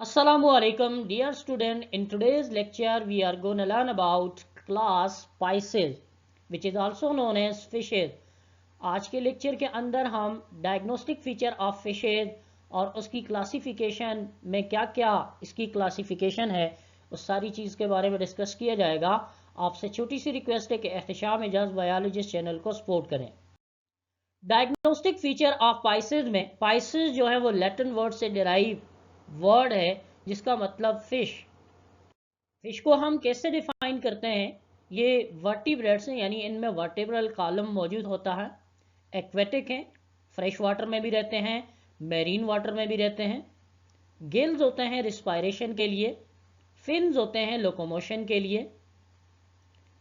Assalamu alaikum, dear student. In today's lecture, we are going to learn about class Pisces, which is also known as fishes. आज के lecture के अंदर हम diagnostic feature of fishes और उसकी classification में क्या क्या इसकी क्लासिफिकेशन है उस सारी चीज़ के बारे में डिस्कस किया जाएगा। आपसे छोटी सी रिक्वेस्ट है कि एहतशाम एजाज बायोलॉजिस्ट चैनल को सपोर्ट करें। डायग्नोस्टिक फीचर ऑफ पाइसेज में पाइसेज जो है वो लैटिन वर्ड से डिराइव वर्ड है जिसका मतलब फिश। फिश को हम कैसे डिफाइन करते हैं? ये वर्टिब्रेट्स हैं, यानी इनमें वर्टिब्रल कॉलम मौजूद होता है। एक्वेटिक हैं, फ्रेश वाटर में भी रहते हैं, मैरीन वाटर में भी रहते हैं। गिल्स होते हैं रिस्पायरेशन के लिए, फिन्स होते हैं लोकोमोशन के लिए।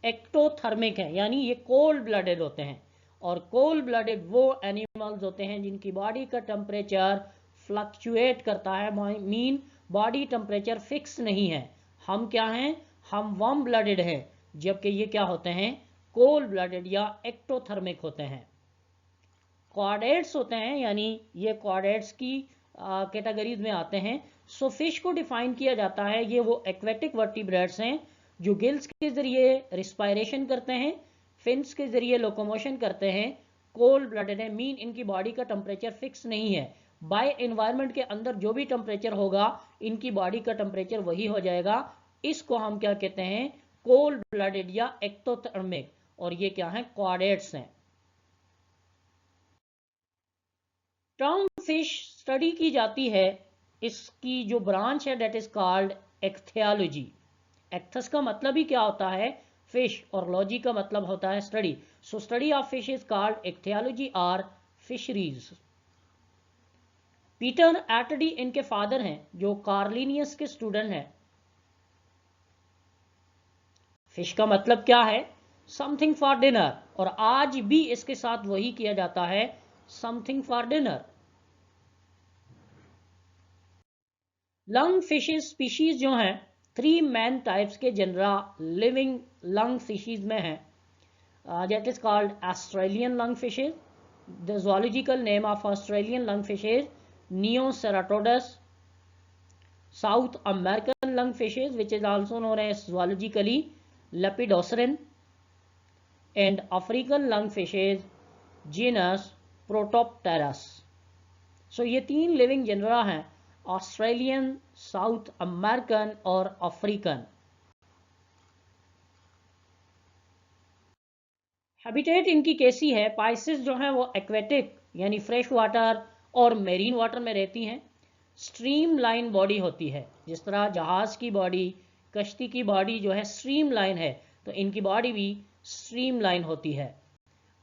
एक्टोथर्मिक है, यानी ये कोल्ड ब्लडेड होते हैं, और कोल्ड ब्लडेड वो एनिमल्स होते हैं जिनकी बॉडी का टेम्परेचर फ्लक्चुएट करता है, मीन बॉडी टेम्परेचर फिक्स नहीं है। हम क्या हैं? हम वार्म ब्लडेड हैं, जबकि ये क्या होते हैं? कोल्ड ब्लडेड या एक्टोथर्मिक होते हैं। क्वाड्रेट्स होते हैं, यानी ये क्वाड्रेट्स की कैटेगरीज में आते हैं। सो फिश को डिफाइन किया जाता है, ये वो एक्वेटिक वर्टिब्रेट्स हैं जो गिल्स के जरिए रिस्पायरेशन करते हैं, फिन्स के जरिए लोकोमोशन करते हैं, कोल्ड ब्लडेड है, मीन इनकी बॉडी का टेम्परेचर फिक्स नहीं है। बाय एनवायरनमेंट के अंदर जो भी टेम्परेचर होगा इनकी बॉडी का टेम्परेचर वही हो जाएगा। इसको हम क्या कहते हैं? कोल्ड ब्लडेड या एक्टोथर्मिक। और ये क्या है? क्वाड्रेट्स हैं। टर्म फिश स्टडी की जाती है, इसकी जो ब्रांच है डेट इज कॉल्ड एक्थियोलॉजी। एक्थस का मतलब ही क्या होता है? फिश, और लॉजी का मतलब होता है study. So study of fish is called ichthyology और फिशरीज। पीटर एटडी इनके फादर हैं जो कार्लिनियस के स्टूडेंट हैं। फिश का मतलब क्या है? समथिंग फॉर डिनर, और आज भी इसके साथ वही किया जाता है, something for dinner. Lung fishes species जो हैं, 3 मेन टाइप्स के जनरा लिविंग लंग फिशेज में हैं। That is called Australian lung fishes. The zoological name of Australian lung fishes Neoceratodus. South American lungfishes, which is also known as zoologically Lepidosiren, and African lungfishes genus Protopterus. So ये 3 living genre हैं, Australian, south American और African. Habitat इनकी कैसी है? Pisces जो हैं वो aquatic यानी फ्रेश वाटर और मेरीन वाटर में रहती हैं। स्ट्रीम लाइन बॉडी होती है, जिस तरह जहाज की बॉडी, कश्ती की बॉडी जो है स्ट्रीम लाइन है, तो इनकी बॉडी भी स्ट्रीम लाइन होती है।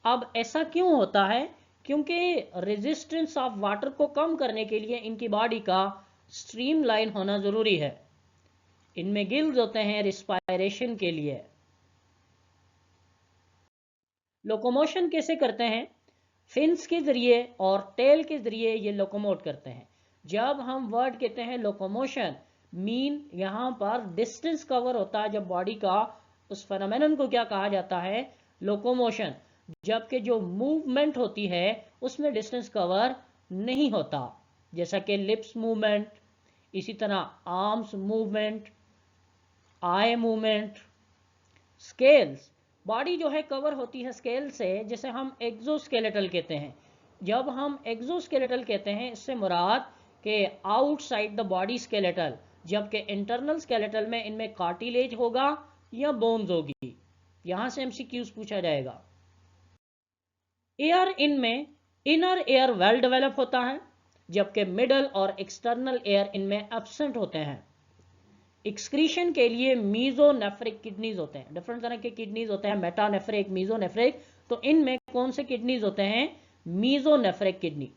अब ऐसा क्यों होता है? क्योंकि रेजिस्टेंस ऑफ वाटर को कम करने के लिए इनकी बॉडी का स्ट्रीम लाइन होना जरूरी है। इनमें गिल्स होते हैं रिस्पायरेशन के लिए। लोकोमोशन कैसे करते हैं? फिन्स के जरिए और टेल के जरिए ये लोकोमोट करते हैं। जब हम वर्ड कहते हैं लोकोमोशन, मीन यहां पर डिस्टेंस कवर होता है जब बॉडी का, उस फेनोमेनन को क्या कहा जाता है? लोकोमोशन। जबकि जो मूवमेंट होती है उसमें डिस्टेंस कवर नहीं होता, जैसा कि लिप्स मूवमेंट, इसी तरह arms movement, eye movement. Scales, body जो है कवर होती है स्केल से, जिसे हम एक्सोस्केलेटल कहते हैं। जब हम एक्सोस्केलेटल कहते हैं, इससे मुराद के आउटसाइड द बॉडी स्केलेटल, जबकि इंटरनल स्केलेटल में इनमें कार्टिलेज होगा या बोन्स होगी। यहां से एमसीक्यूज पूछा जाएगा। एयर इनमें इनर एयर वेल डेवलप होता है, जबकि मिडल और एक्सटर्नल एयर इनमें एब्सेंट होते हैं। एक्सक्रीशन के लिए मीजोनेफ्रिक किडनीज होते हैं। डिफरेंट तरह के किडनीज होते हैं, मेटानेफ्रिक, मीजोनेफ्रिक। तो इनमें कौन से किडनीज होते हैं? Mesonephric kidney.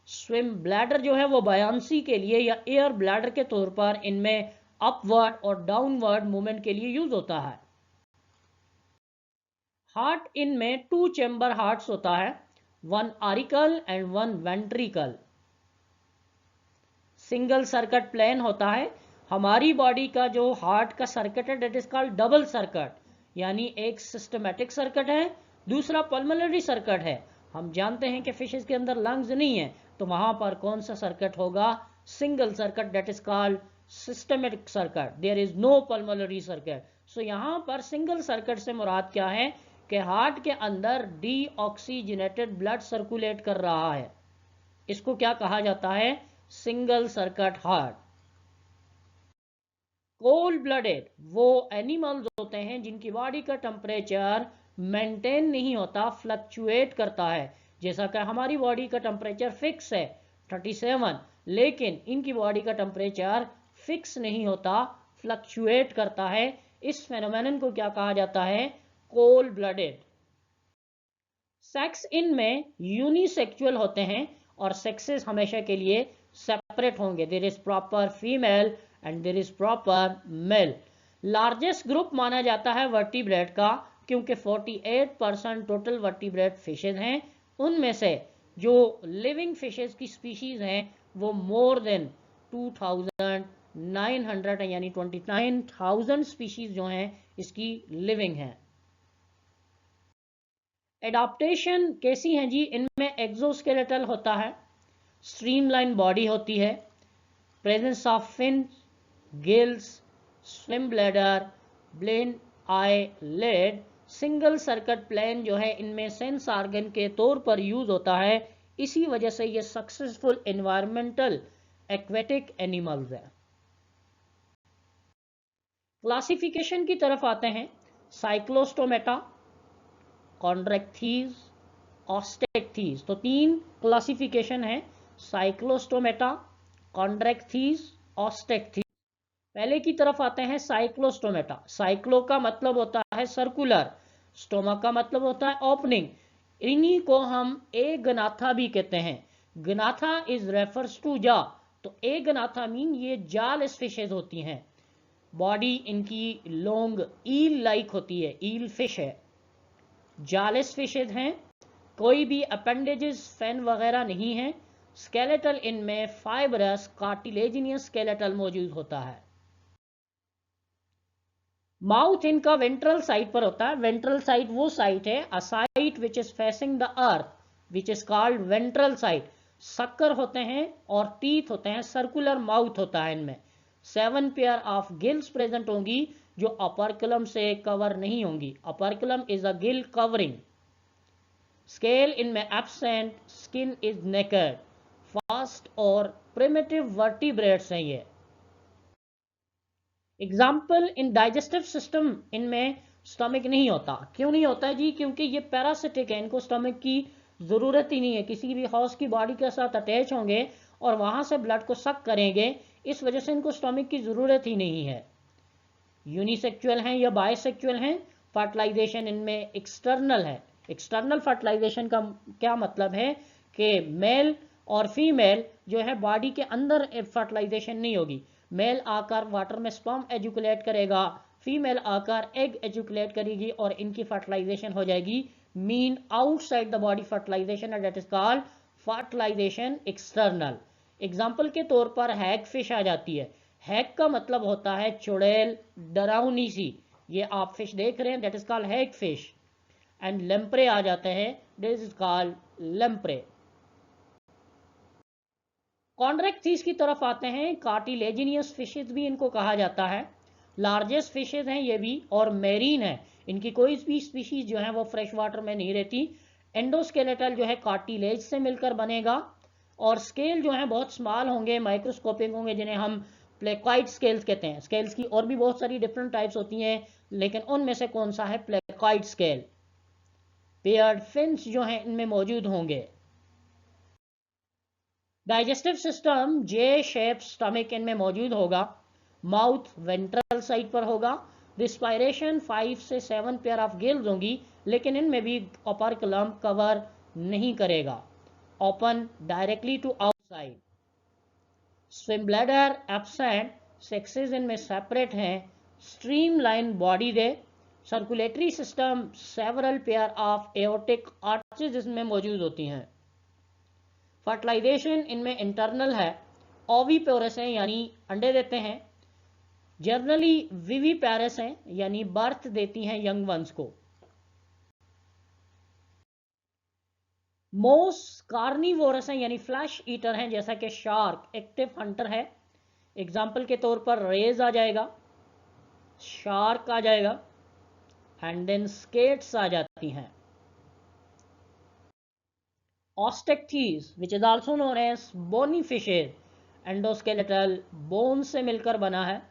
स्विम ब्लैडर जो है वो बायांसी के लिए या एयर ब्लैडर के तौर पर इनमें अपवर्ड और डाउनवर्ड मूवमेंट के लिए यूज होता है। हार्ट इनमें 2 चैम्बर हार्ट्स होता है, 1 auricle and 1 ventricle. Single circuit plan होता है। हमारी बॉडी का जो हार्ट का सर्किट है that is called double circuit, यानी एक सिस्टमैटिक सर्किट है, दूसरा पल्मोनरी सर्किट है। हम जानते हैं कि फिशेस के अंदर लंग्स नहीं है, तो वहां पर कौन सा सर्किट होगा? Single circuit, that is called systematic circuit, there is no pulmonary circuit. So यहाँ पर सिंगल सर्किट से मुराद क्या है कि हार्ट के अंदर डीऑक्सीजनेटेड ब्लड सर्कुलेट कर रहा है, इसको क्या कहा जाता है, single circuit heart. Cold blooded वो एनिमल्स होते हैं जिनकी बॉडी का टेम्परेचर मेंटेन नहीं होता, फ्लक्चुएट करता है। जैसा कि हमारी बॉडी का टेम्परेचर फिक्स है 37, लेकिन इनकी बॉडी का टेम्परेचर फिक्स नहीं होता, फ्लक्चुएट करता है। इस फेनोमेनन को क्या कहा जाता है, कोल्ड ब्लडेड। सेक्स इनमें यूनिसेक्सुअल होते हैं और सेक्सेस हमेशा के लिए सेपरेट होंगे। There is proper female and there is proper male. Largest group माना जाता है वर्टिब्रेट का, क्योंकि 48% टोटल वर्टिब्रेट फिशेज हैं। उनमें से जो लिविंग फिशेज की स्पीशीज हैं वो मोर देन 2900 यानी 29,000 स्पीशीज जो हैं इसकी लिविंग हैं। एडाप्टेशन कैसी हैं जी, इनमें एक्सोस्केलेटल होता है, स्ट्रीमलाइन बॉडी होती है, presence of fin, gills, swim bladder, ब्लेन eyelid, single circuit plan जो है इनमें सेंस ऑर्गन के तौर पर यूज होता है। इसी वजह से ये सक्सेसफुल एनवायरमेंटल एक्वेटिक एनिमल्स है। क्लासिफिकेशन की तरफ आते हैं। साइक्लोस्टोमेटा, कॉन्ड्रेक्थीज, ऑस्टेक्थीज, तो 3 क्लासिफिकेशन है, साइक्लोस्टोमेटा, कॉन्ड्रेक्थीज, ऑस्टेक्थीज। पहले की तरफ आते हैं साइक्लोस्टोमेटा। साइक्लो का मतलब होता है सर्कुलर, स्टोमा का मतलब होता है ओपनिंग। इन्हीं को हम ए गनाथा भी कहते हैं। गनाथा इज रेफर्स टू जा, तो ए गनाथा मीन ये जालेस फिशेज होती हैं। बॉडी इनकी लॉन्ग ईल लाइक होती है, ईल फिश है, जालेस फिशेज हैं। कोई भी अपेंडेजेस, फैन वगैरह नहीं है। स्केलेटल इनमें फाइबरस कार्टिलेजिनियस स्केलेटल मौजूद होता है। माउथ इनका वेंट्रल साइड पर होता है। वेंट्रल साइड वो साइड है, a side which is facing the earth, which is called ventral side. Sucker होते हैं और टीथ होते हैं, सर्कुलर माउथ होता है इनमें। 7 पेयर ऑफ गिल्स प्रेजेंट होंगी जो अपरकुलम से कवर नहीं होंगी। Operculum is a gill covering. Scale इनमें absent, skin is naked. Fast और प्रिमिटिव वर्टिब्रेट्स हैं ये। एग्जाम्पल, इन डाइजेस्टिव सिस्टम इनमें स्टमक नहीं होता। क्यों नहीं होता जी, क्योंकि ये पैरासिटिक है, इनको स्टमक की ज़रूरत ही नहीं है। किसी भी हॉर्स की बॉडी के साथ अटैच होंगे और वहाँ से ब्लड को सक करेंगे, इस वजह से इनको स्टमक की ज़रूरत ही नहीं है। यूनिसेक्चुअल हैं या बायसेक्चुअल हैं। फर्टिलाइजेशन इनमें एक्सटर्नल है। एक्सटर्नल फर्टिलाइजेशन का क्या मतलब है कि मेल और फीमेल जो है बॉडी के अंदर फर्टिलाइजेशन नहीं होगी। मेल आकर वाटर में स्पर्म एजुकुलेट करेगा, फीमेल आकर एग एजुकुलेट करेगी और इनकी फर्टिलाइजेशन हो जाएगी। Mean outside the body fertilization, that is called fertilization external. Example के तौर पर हैग फिश आ जाती है। हैग का मतलब होता है चुड़ैल, डरावनी सी। ये आप फिश देख रहे हैं, that is called hag fish. And lamprey आ जाते हैं, this is called lamprey. Chondrichthyes की तरफ आते हैं। कार्टिलेजिनियस फिशेज भी इनको कहा जाता है। लार्जेस्ट फिशेज हैं ये भी और मेरीन है। इनकी कोई भी स्पीशीज जो है वो फ्रेश वाटर में नहीं रहती। एंडोस्केलेटल जो है कार्टिलेज से मिलकर बनेगा और स्केल जो है बहुत स्मॉल होंगे, माइक्रोस्कोपिक होंगे, जिन्हें हम प्लेकॉइड स्केल्स कहते हैं। स्केल्स की और भी बहुत सारी डिफरेंट टाइप्स होती हैं, लेकिन उनमें से कौन सा है, प्लेकॉइड स्केल। पेयर्ड फिन्स जो हैं इनमें मौजूद होंगे। डाइजेस्टिव सिस्टम जे शेप स्टमक इनमें मौजूद होगा। माउथ वेंट्रल साइड पर होगा। रिस्पायरेशन 5 से 7 पेयर ऑफ गिल्स होंगी, लेकिन इनमें भी ओपर्कुलम कवर नहीं करेगा। Open directly to outside. Swim bladder absent, sexes इनमें सेपरेट हैं। स्ट्रीमलाइन बॉडी दे। Circulatory system several pair of aortic arches इसमें मौजूद होती हैं। फर्टिलाइजेशन इनमें इंटरनल है। ओविपोरस हैं यानी अंडे देते हैं। जनरली विविपेरस हैं यानी बर्थ देती हैं यंग वंस को। मोस्ट कार्निवोरस हैं यानी फ्लैश ईटर हैं, जैसा कि शार्क एक्टिव हंटर है। एग्जाम्पल के तौर पर रेज आ जाएगा, शार्क आ जाएगा, एंड देन स्केट्स आ जाती हैं। Osteichthyes which is also known as bony fishes, endoskeletal bone से मिलकर बना है,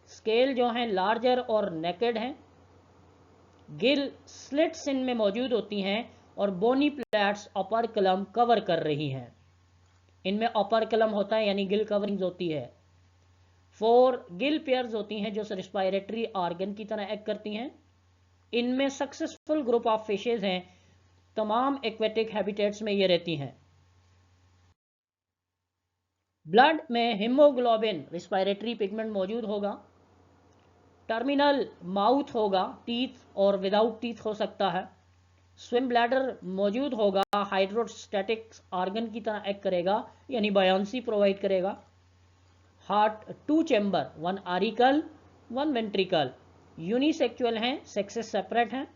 स्केल जो हैं लार्जर और नेकेड हैं, गिल स्लिट्स इनमें मौजूद होती हैं और बोनी प्लेट्स अपर कलम कवर कर रही हैं। इनमें अपर कलम होता है यानी गिल कवरिंग्स होती है। 4 गिल पेयर्स होती हैं जो रेस्पिरेटरी ऑर्गन की तरह एक्ट करती हैं। इनमें सक्सेसफुल ग्रुप ऑफ फिशेज हैं, तमाम एक्वेटिक हैबिटेट्स में ये रहती हैं। ब्लड में हीमोग्लोबिन रेस्पिरेटरी पिगमेंट मौजूद होगा, टर्मिनल माउथ होगा, टीथ और विदाउट टीथ हो सकता है, स्विम ब्लैडर मौजूद होगा, हाइड्रोस्टैटिक ऑर्गन की तरह एक्ट करेगा यानी बायोंसी प्रोवाइड करेगा। Heart 2 chamber, 1 auricle 1 ventricle, unisexual हैं, सेक्सेस सेपरेट हैं।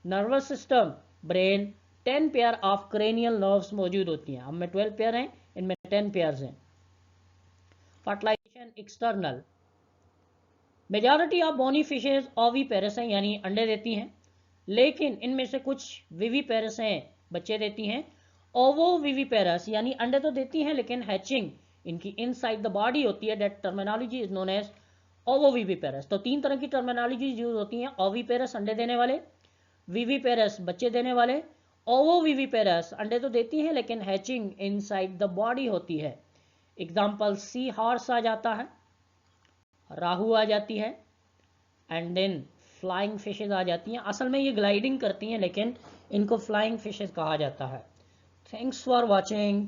Nervous system brain 10 pair of cranial nerves मौजूद होती हैं, हम में 12 पेयर हैं, इनमें 10 पेयर्स हैं। Fertilization external, majority of bony fishes oviparous हैं यानी अंडे देती हैं, लेकिन इनमें से कुछ विविपेरस हैं, बच्चे देती हैं। ओवो विविपेरस यानी अंडे तो देती हैं लेकिन हैचिंग इनकी इनसाइड द बॉडी होती है, that terminology is known as ovoviviparous. तो 3 तरह की टर्मिनोलॉजी यूज होती हैं, ओविपेरस अंडे देने वाले, विविपेरस बच्चे देने वाले। ओवोविविपेरस अंडे तो देती हैं लेकिन हैचिंग इनसाइड द बॉडी होती है। एग्जाम्पल सी हॉर्स आ जाता है, राहू आ जाती है, एंड देन फ्लाइंग फिशेज आ जाती हैं। असल में ये ग्लाइडिंग करती हैं लेकिन इनको फ्लाइंग फिशेज कहा जाता है। Thanks for watching.